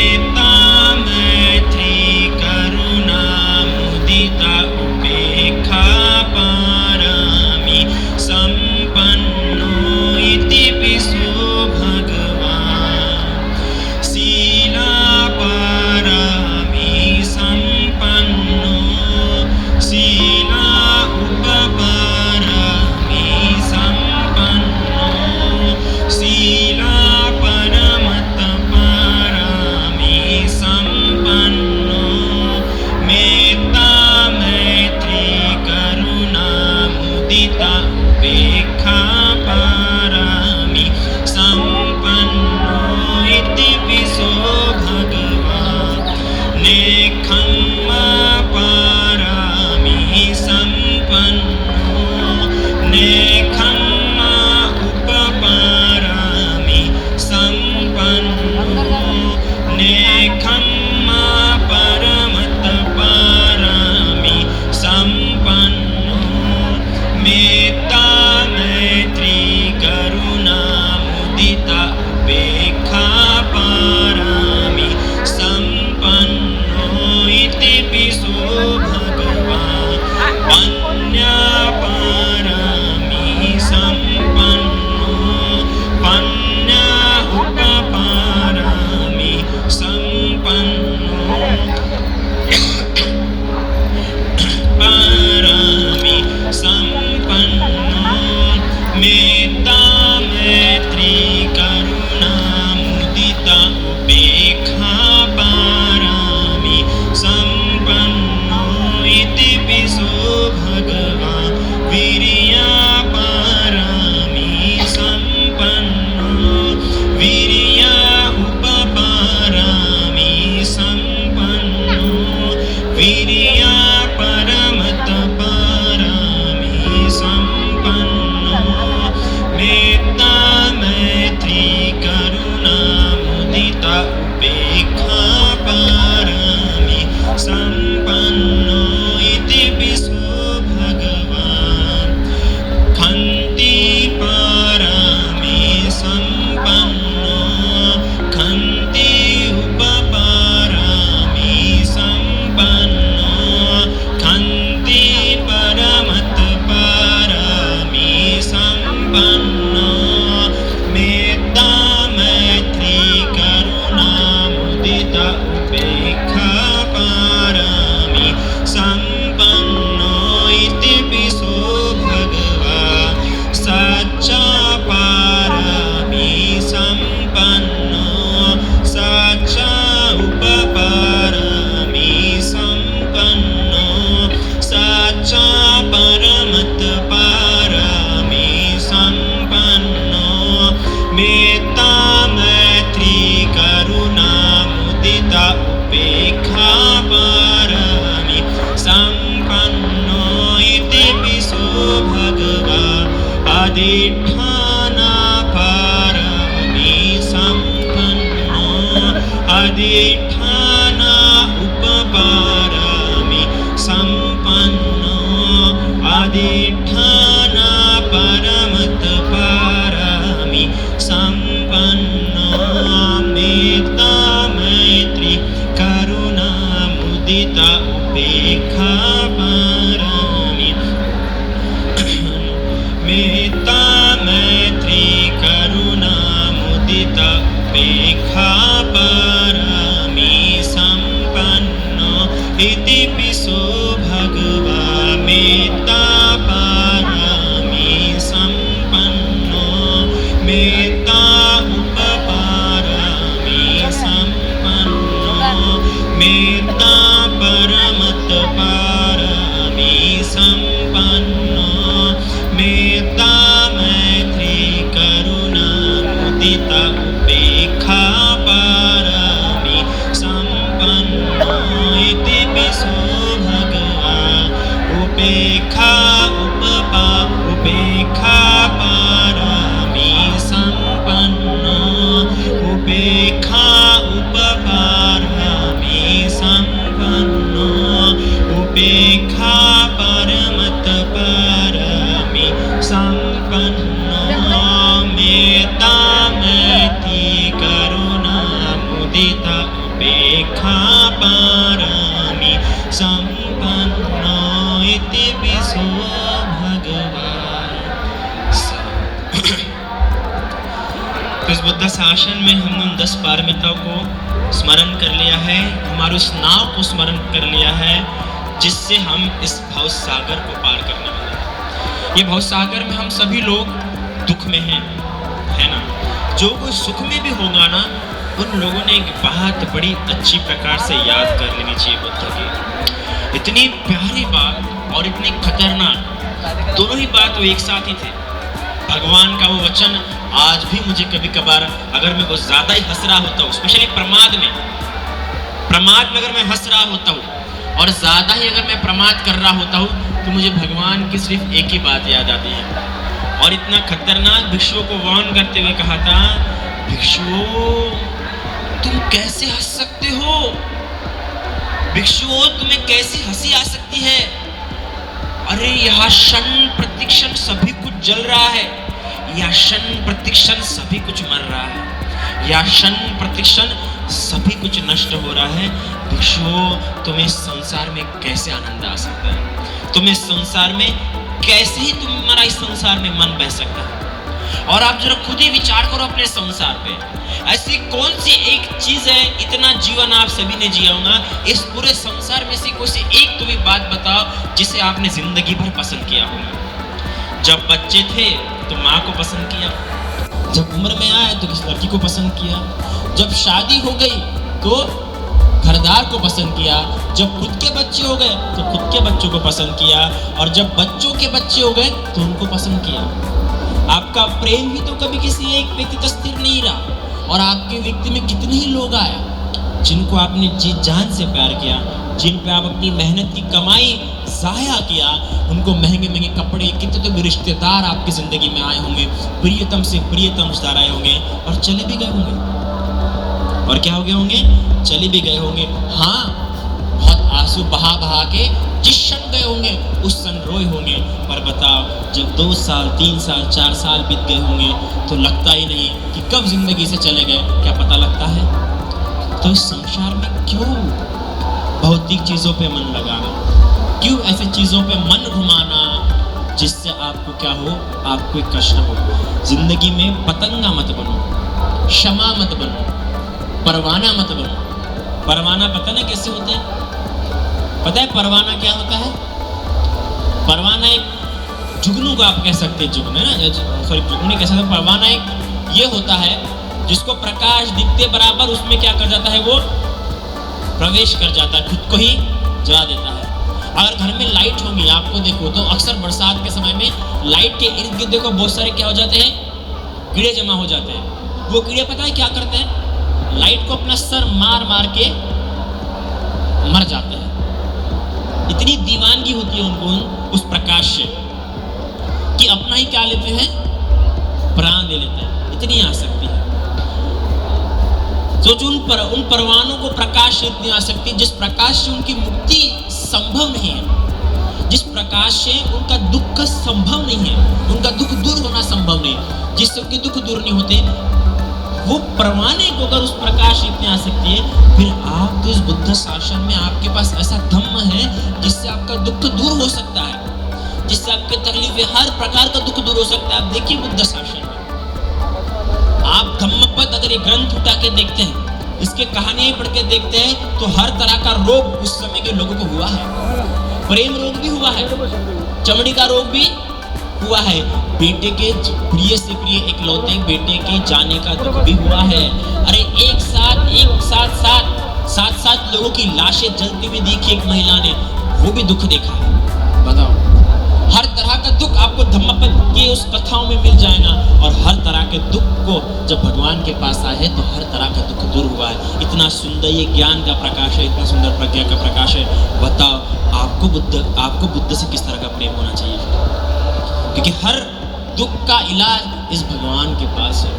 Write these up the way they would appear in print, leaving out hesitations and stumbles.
मेत्ता मैत्री करुणा मुदिता उपेक्षा पारमी सम्पन्नो इतिपिसो भगवान् शीलापारमी सम्पन्नो शीला उपपारमी सम्पन्नो शीला परमत पारमी सम्पन्नो मेत्ता मैत्री करुणा मुदिता उपेक्षा पारमी सम्पन्नो इतिपिसो भगवान् नेक्षमा पारमी सम्पन्नो नेक्षमा उपपारमी सम्पन्नो नेक्षमा परमत पारमी सम्पन्नो मेत्ता मैत्री करुणा मुदिता उपेक्षा पारमी सम्पन्नो इतिपिसो भगवान् पन्या पारमी सम्पन्नो पन्या उपपारमी सम्पन्नो पारमी सम्पन्नो मेत्ता मैत्री करुणा मुदिता उपेक्षा पारमी सम्पन्नो इतिपिसो भगवान् वीर्या पारमी सम्पन्नो वीर्या उपपारमी सम्पन्नो वीर्या परमत पारमी सम्पन्नो मेत्ता मैत्री करुणा मुदिता उपेक्षा पारमी सम्पन्नो इतिपिसो भगवान् खन्ति पारमी सम्पन्नो खन्ति उपपारमी सम्पन्नो खन्ति परमत पारमी सम्पन्नो मेत्ता मैत्री करुणा मुदिता उपेक्षा पारमी सम्पन्नो इतिपिसो भगवान् सच्चा पारमी सम्पन्नो सच्चा उपपारमी सम्पन्नो सच्चा परमत पारमी सम्पन्नो मेत्ता मैत्री करुणा मुदिता उपेक्षा पारमी सम्पन्नो इतिपिसो भगवान् अधिष्ठाना पारमी सम्पन्नो अधिष्ठाना उपपारमी सम्पन्नो अधिष्ठाना परमत पारमी सम्पन्नो मेत्ता मैत्री करुणा मुदिता उपेक्षा पारमी मेत्ता मैत्री करुणा मुदिता उपेक्षा पारमी सम्पन्नो इतिपिसो भगवान् मेत्ता पारमी सम्पन्नो मेत्ता उपपारमी सम्पन्नो मेत्ता परमत पारमी सम्पन्नो मेत्ता मैत्री करुणा मुदिता उपेक्षा पारमी सम्पन्नो इतिपिसो भगवान् उपेक्षा उपेक्षा पारमी सम्पन्नो उपेक्षा उपपारमी सम्पन्नो उपेक्षा परमत पारमी सम्पन्नो मेत्ता मैत्री करुणा मुदिता उपेक्षा पारमी संपन्नो इति विशो भगवान। तो इस बुद्ध शासन में हमने उन 10 पारमिताओं को स्मरण कर लिया है, हमारे उस नाव को स्मरण कर लिया है जिससे हम इस भव सागर को पार करने वाले हैं। ये भव सागर में हम सभी लोग दुख में हैं, है ना। जो कोई सुख में भी होगा ना, उन लोगों ने एक बात बड़ी अच्छी प्रकार से याद कर लेनी चाहिए बुद्ध की। इतनी प्यारी बात और इतनी खतरनाक, दोनों ही बात वो एक साथ ही थे। भगवान का वो वचन आज भी मुझे कभी कभार अगर मैं कुछ ज्यादा ही हंस रहा होता हूँ, स्पेशली प्रमाद में अगर मैं हंस रहा होता हूँ और ज्यादा ही अगर मैं प्रमाद कर रहा होता हूँ, तो मुझे भगवान की सिर्फ एक ही बात याद आती है। और इतना खतरनाक भिक्षुओं को वार्न करते हुए कहा था, भिक्षुओं तुम कैसे हंस सकते हो, भिक्षुओं तुम्हें कैसी हंसी आ सकती है। अरे यहाँ क्षण प्रतिक्षण सभी कुछ जल रहा है, या क्षण प्रतिक्षण सभी कुछ मर रहा है, या क्षण प्रतिक्षण सभी कुछ नष्ट हो रहा है। भिक्षुओं तुम्हें संसार में कैसे आनंद आ सकता है, तुम्हें संसार में कैसे ही तुम्हारा इस संसार में मन बह सकता है। और आप जरा खुद ही विचार करो अपने संसार पे, ऐसी कौन सी एक चीज है, इतना जीवन आप सभी ने जिया होगा, इस पूरे संसार में से कोई सी एक तुम्हें बात बताओ जिसे आपने जिंदगी भर पसंद किया होगा। जब बच्चे थे तो माँ को पसंद किया, जब उम्र में आए तो किस लड़की को पसंद किया, जब शादी हो गई तो घरदार को पसंद किया, जब खुद के बच्चे हो गए तो खुद के बच्चों को पसंद किया, और जब बच्चों के बच्चे हो गए तो उनको पसंद किया। आपका प्रेम भी तो कभी किसी एक व्यक्ति तक स्थिर नहीं रहा, और आपके व्यक्ति में कितने ही लोग आए जिनको आपने जी जान से प्यार किया, जिन पे आप अपनी मेहनत की कमाई ज़ाया किया, उनको महंगे महंगे कपड़े, कितने तो भी रिश्तेदार आपकी ज़िंदगी में आए होंगे, प्रियतम से प्रियतम रिश्तेदार आए होंगे और चले भी गए होंगे। और क्या हो गए होंगे, चले भी गए होंगे। हाँ, बहुत आंसू बहा बहा के जिस क्षण गए होंगे उस क्षण रोए होंगे, पर बताओ जब 2 साल 3 साल 4 साल बीत गए होंगे तो लगता ही नहीं कि कब जिंदगी से चले गए, क्या पता लगता है। तो इस संसार में क्यों भौतिक चीजों पे मन लगाना, क्यों ऐसे चीजों पे मन घुमाना जिससे आपको क्या हो, आपको एक कष्ट हो। जिंदगी में पतंगा मत बनो, क्षमा मत बनो, परवाना मत बनो। परवाना पता ना कैसे होते हैं, पता है परवाना क्या होता है? परवाना एक जुगनू का आप कह सकते हैं, जुगनू है ना, सॉरी जुगनू नहीं कह सकते, परवाना एक ये होता है जिसको प्रकाश दिखते बराबर उसमें क्या कर जाता है, वो प्रवेश कर जाता है, खुद को ही जला देता है। अगर घर में लाइट होंगी, आपको देखो तो अक्सर बरसात के समय में लाइट के इर्द गिर्द देखो बहुत सारे क्या हो जाते हैं, कीड़े जमा हो जाते हैं। वो कीड़े पता है क्या करते हैं, लाइट को अपना सर मार मार के मर जाते हैं। इतनी दीवानगी होती है उनको उस प्रकाश से कि अपना ही क्या लेते हैं, प्राण ले लेते हैं, इतनी आसक्ति है। सोचो उन परवानों को प्रकाश से इतनी आसक्ति, जिस प्रकाश से उनकी मुक्ति संभव नहीं है, जिस प्रकाश से उनका दुख संभव नहीं है, उनका दुख दूर होना संभव नहीं, जिससे उनके दुख दूर नहीं होते, वो परवाने को अगर उस प्रकाश इतनी आ सकती है, फिर आप तो इस बुद्ध शासन में आपके पास ऐसा धम्म है जिससे आपका दुख दूर हो सकता है, जिससे आपके तकलीफें हर प्रकार का दुख दूर हो सकता है। आप देखिए बुद्ध शासन में आप धम्मपद अगर ये ग्रंथ उठा के देखते हैं, इसके कहानियां पढ़ के देखते हैं, तो हर तरह का रोग उस समय के लोगों को हुआ है। प्रेम रोग भी हुआ है, चमड़ी का रोग भी हुआ है, बेटे के प्रिय से प्रिय इकलौते बेटे के जाने का दुख भी हुआ है। अरे एक साथ लोगों की लाशें जलती हुई देखी एक महिला ने, वो भी दुख देखा है। बताओ, हर तरह का दुख आपको धम्मपद के उस कथाओं में मिल जाएगा, और हर तरह के दुख को जब भगवान के पास आए हैं तो हर तरह का दुख दूर हुआ है। इतना सुंदर ये ज्ञान का प्रकाश है, इतना सुंदर प्रज्ञा का प्रकाश है। बताओ आपको बुद्ध से किस तरह का प्रेम होना चाहिए, क्योंकि हर दुख का इलाज इस भगवान के पास है।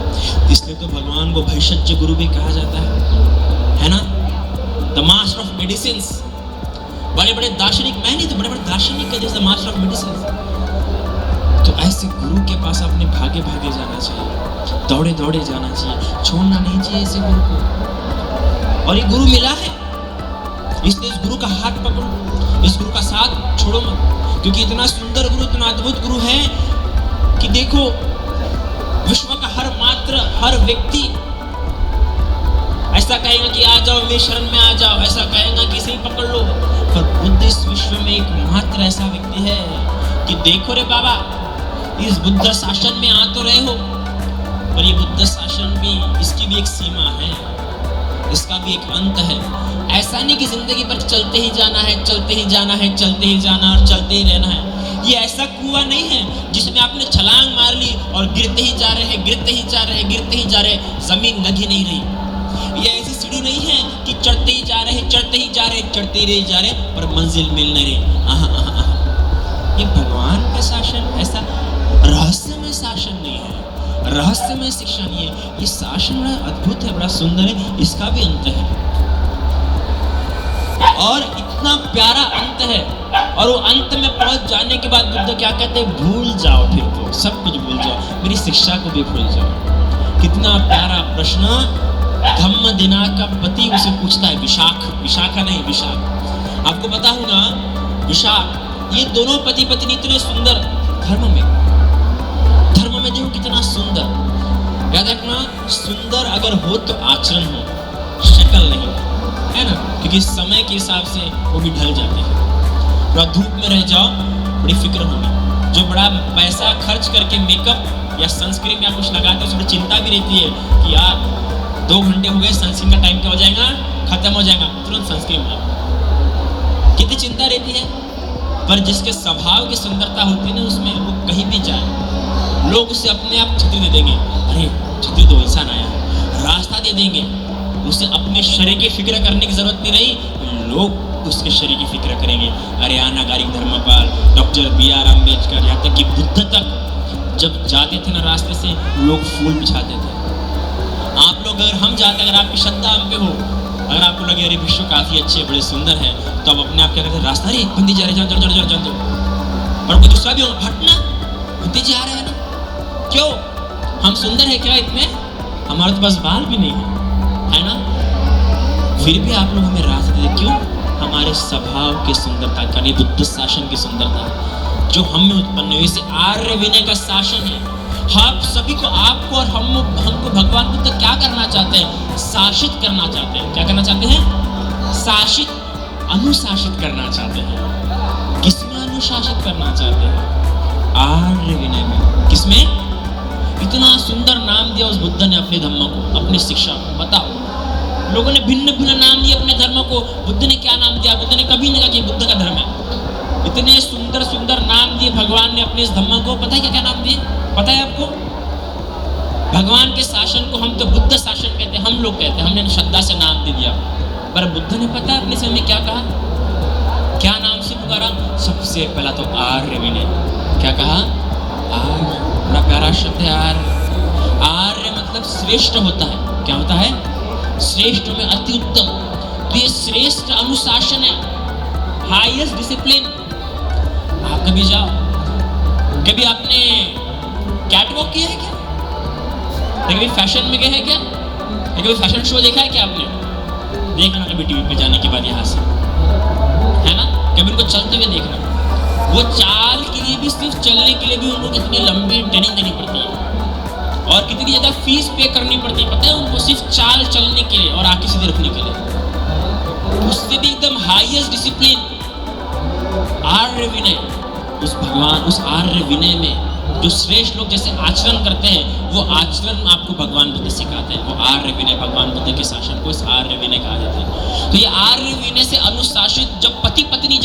इसलिए तो भगवान को भैषज्य गुरु भी कहा जाता है ना, द मास्टर ऑफ मेडिसिन्स। बड़े बड़े दार्शनिक, मैं नहीं तो बड़े बड़े दार्शनिक का जैसे मास्टर ऑफ मेडिसिन। तो ऐसे गुरु के पास आपने भागे भागे जाना चाहिए, दौड़े दौड़े जाना चाहिए, छोड़ना नहीं चाहिए ऐसे गुरु को। और ये गुरु मिला है, इसलिए इस गुरु का हाथ पकड़ो, इस गुरु का साथ छोड़ो मत, क्योंकि इतना सुंदर गुरु, इतना अद्भुत गुरु है कि देखो विश्व का हर व्यक्ति ऐसा कहेगा कि आ जाओ मेरी शरण में आ जाओ, ऐसा कहेगा कि इसे ही पकड़ लो, पर बुद्ध इस विश्व में एकमात्र ऐसा व्यक्ति है कि देखो रे बाबा, इस बुद्ध शासन में आ तो रहे हो, पर ये बुद्ध शासन भी, इसकी भी एक सीमा है, इसका भी एक अंत है। ऐसा नहीं कि जिंदगी पर चलते ही जाना है, चलते ही जाना है, चलते ही जाना और चलते ही रहना है। ये ऐसा कुआं नहीं है जिसमें आपने छलांग मार ली और गिरते ही जा रहे हैं, गिरते ही जा रहे हैं, गिरते ही जा रहे हैं, जमीन लगी नहीं रही। ये ऐसी सीढ़ी नहीं है कि चढ़ते ही जा रहे हैं, चढ़ते ही जा रहे हैं, चढ़ते ही जा रहे हैं, पर मंजिल मिल नहीं रही। ये भगवान का शासन ऐसा रहस्यमय शासन नहीं है, रहस्यमय शिक्षा नहीं है। ये शासन बड़ा अद्भुत है, बड़ा सुंदर है, इसका भी अंत है और इतना प्यारा अंत है। और वो अंत में पहुंच जाने के बाद बुद्ध क्या कहते हैं, भूल जाओ, फिर तो सब कुछ भूल जाओ, मेरी शिक्षा को भी भूल जाओ। कितना प्यारा प्रश्न धम्म दिनाक का पति उसे पूछता है, विशाखा नहीं, विशाख। आपको पता होगा विशाख, ये दोनों पति पत्नी इतने सुंदर धर्म में देखो कितना सुंदर। याद रखना, सुंदर अगर हो तो आचरण हो, शक्ल नहीं, है ना, क्योंकि समय के हिसाब से वो भी ढल जाते हैं। थोड़ा धूप में रह जाओ, बड़ी फिक्र होगी। जो बड़ा पैसा खर्च करके मेकअप या सनस्क्रीन या कुछ लगाते हैं, उसमें चिंता भी रहती है कि यार 2 घंटे हो गए, सनस्क्रीन का टाइम क्या हो जाएगा, खत्म हो जाएगा, तुरंत सनस्क्रीन लगाओ, कितनी चिंता रहती है। पर जिसके स्वभाव की सुंदरता होती है ना, उसमें वो कहीं भी जाए, लोग उसे अपने आप छतरी दे देंगे, अरे छतरी तो इंसान आया, रास्ता दे देंगे, उसे अपने शरीर की फिक्र करने की जरूरत नहीं रही, लोग उसके शरीर की फिक्र करेंगे। अरे नागारी धर्मपाल, डॉक्टर BR अम्बेडकर, यहाँ तक कि बुद्ध तक जब जाते थे ना रास्ते से, लोग फूल बिछाते थे। आप लोग अगर हम जाते, अगर आपकी श्रद्धा हम पे हो, अगर आपको लगे अरे विश्व काफी अच्छे बड़े सुंदर है, तो आप अपने आप क्या कहते हैं, रास्ता रे बंदी जा रहे, जाओ। और कोई दूसरा भी होगा, हटना, बंदी जा रहे हैं ना, क्यों, हम सुंदर है क्या इतने, हमारे तो पास बाल भी नहीं है ना, फिर भी आप लोग हमें रास्ता देते, क्यों, हमारे स्वभाव की सुंदरता का, नहीं बुद्ध शासन की सुंदरता जो हम में उत्पन्न हुई। इसे आर्य विनय का शासन है। आप सभी को, आपको और हमको भगवान बुद्ध क्या करना चाहते हैं, शासित करना चाहते हैं। क्या करना चाहते हैं, शासित, अनुशासित करना चाहते हैं। किसमें अनुशासित करना चाहते हैं, आर्य विनय में। किसमें, इतना सुंदर नाम दिया उस बुद्ध ने अपने धम्म को, अपनी शिक्षा को। बताओ, लोगों ने भिन्न भिन्न नाम दिए अपने धर्म को, बुद्ध ने क्या नाम दिया, बुद्ध ने कभी नहीं कहा कि बुद्ध का धर्म है। इतने सुंदर सुंदर नाम दिए भगवान ने अपने इस धम्म को, पता है क्या क्या नाम दिए, पता है आपको? भगवान के शासन को हम तो बुद्ध शासन कहते हैं, हम लोग कहते हैं, हमने श्रद्धा से नाम दे दिया, पर बुद्ध ने पता है अपने समय में क्या कहा, क्या नाम से पुकारा? सबसे पहला तो आर्य विनय। क्या कहा? आर्य। बड़ा प्यारा शब्द है आर्य। आर्य मतलब श्रेष्ठ होता है। क्या होता है? श्रेष्ठ में अति उत्तम। तो ये श्रेष्ठ अनुशासन है, हाईएस्ट डिसिप्लिन। आप कभी जाओ, कभी आपने कैटवॉक किया है क्या? कभी फैशन में गए हैं क्या? कभी फैशन शो देखा है क्या आपने? देखना कभी टीवी पे जाने के बाद यहाँ से, है ना? कभी उनको चलते हुए देखना। वो चाल के लिए भी, सिर्फ चलने के लिए भी उनको कितनी लंबी ट्रेनिंग देनी पड़ती है और कितनी ज़्यादा फीस पे करनी पड़ती है, पता है उनको? सिर्फ चाल चलने के लिए और आंखें सीधे रखने के लिए। उससे भी एकदम हाईएस्ट डिसिप्लिन, आर्य विनय। उस भगवान, उस आर्य विनय में जो श्रेष्ठ लोग जैसे आचरण करते हैं, वो आचरण आपको भगवान बुद्ध सिखाते हैं। वो आर्य विनय, भगवान बुद्ध के शासन को इस आर्य विनय कहा जाता है। तो ये आर्य विनय से अनुशासित, जब पति पत्नी,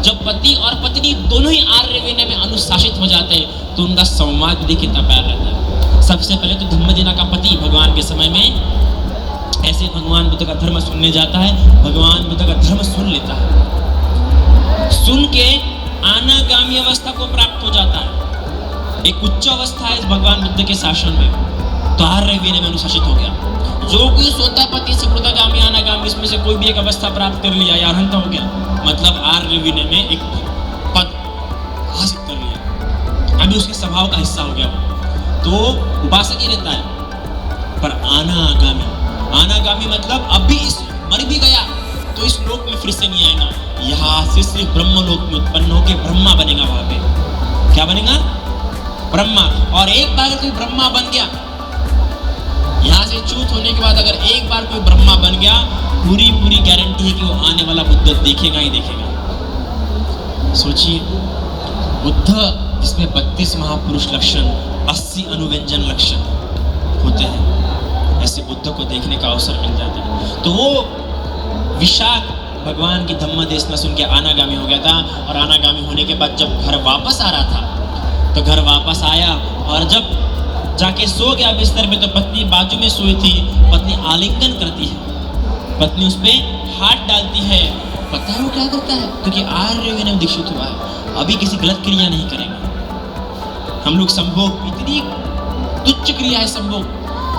जब पति और पत्नी दोनों ही आर्य विनय में अनुशासित हो जाते हैं, तो उनका संवाद भी कितना प्यार रहता है। सबसे पहले तो धम्मदिना का पति भगवान के समय में ऐसे भगवान बुद्ध का धर्म सुनने जाता है, भगवान बुद्ध का धर्म सुन लेता है, सुन के अनागामी अवस्था को प्राप्त हो जाता है। एक उच्च अवस्था है इस भगवान बुद्ध के शासन में, तो आर्य विनय में अनुशासित हो गया। जो कोई सोता पति से प्रोतागामी, अनागामी, इसमें से कोई भी एक अवस्था प्राप्त कर लिया या अरहंत हो गया, मतलब आर्य विनय में एक पद हासिल कर लिया, अभी उसके स्वभाव का हिस्सा हो गया वो। तो उपासक ही रहता है, पर अनागामी अनागामी मतलब अभी इस मर भी गया तो इस लोक में फिर से नहीं आएगा, यहाँ से सिर्फ ब्रह्म लोक में उत्पन्न होकर ब्रह्मा बनेगा। वहां पे क्या बनेगा? ब्रह्मा। और एक बार कोई ब्रह्मा बन गया, यहाँ से च्युत होने के बाद अगर एक बार कोई ब्रह्मा बन गया, पूरी पूरी गारंटी है कि वो आने वाला बुद्ध देखेगा ही देखेगा। सोचिए, बुद्ध जिसमें 32 महापुरुष लक्षण, 80 अनुव्यंजन लक्षण होते हैं, ऐसे बुद्ध को देखने का अवसर मिल जाता है। तो वो विशाख भगवान की धम्मदेशना सुन के अनागामी हो गया था, और अनागामी होने के बाद जब घर वापस आ रहा था तो घर वापस आया और जब जाके सो गया बिस्तर पे, तो पत्नी बाजू में सोई थी। पत्नी आलिंगन करती है, पत्नी उस पे हाथ डालती है। पता है वो क्या करता है? क्योंकि आर्य विनय दीक्षित हुआ है, अभी किसी गलत क्रिया नहीं करेंगे। हम लोग संभोग, इतनी तुच्छ क्रिया है संभोग,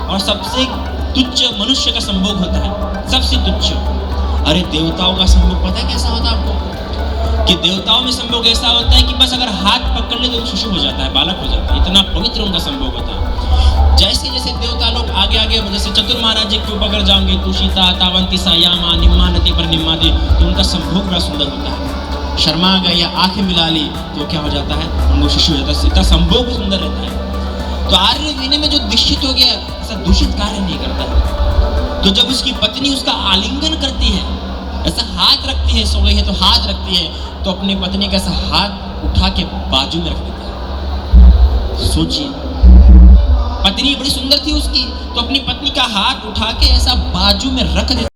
और सबसे तुच्छ मनुष्य का संभोग होता है, सबसे तुच्छ। अरे देवताओं का संभोग पता है कैसा होता है आपको? कि देवताओं में संभोग ऐसा होता है कि बस अगर हाथ पकड़ ले तो शिशु हो जाता है, बालक हो जाता है, इतना पवित्र उनका संभोग होता है। जैसे जैसे देवता लोग आगे आगे, जैसे चतुर महाराज जी के ऊपर अगर जाओगे, तुषिता तावंती सायामा निम्मा नदी पर निम्मा दी, तो उनका संभोग बड़ा सुंदर होता है। शर्मा गए या आंखें मिला ली तो क्या हो जाता है? उनको शिशु हो जाता है, इतना संभोग सुंदर रहता है। तो आर्य विनय में जो दीक्षित हो गया, ऐसा दूषित कार्य नहीं करता है। तो जब उसकी पत्नी उसका आलिंगन करती है, ऐसा हाथ रखती है, सो गई है तो हाथ रखती है, तो अपनी पत्नी का ऐसा हाथ उठा के बाजू में रख देता है। सोचिए, पत्नी बड़ी सुंदर थी उसकी, तो अपनी पत्नी का हाथ उठा के ऐसा बाजू में रख देता।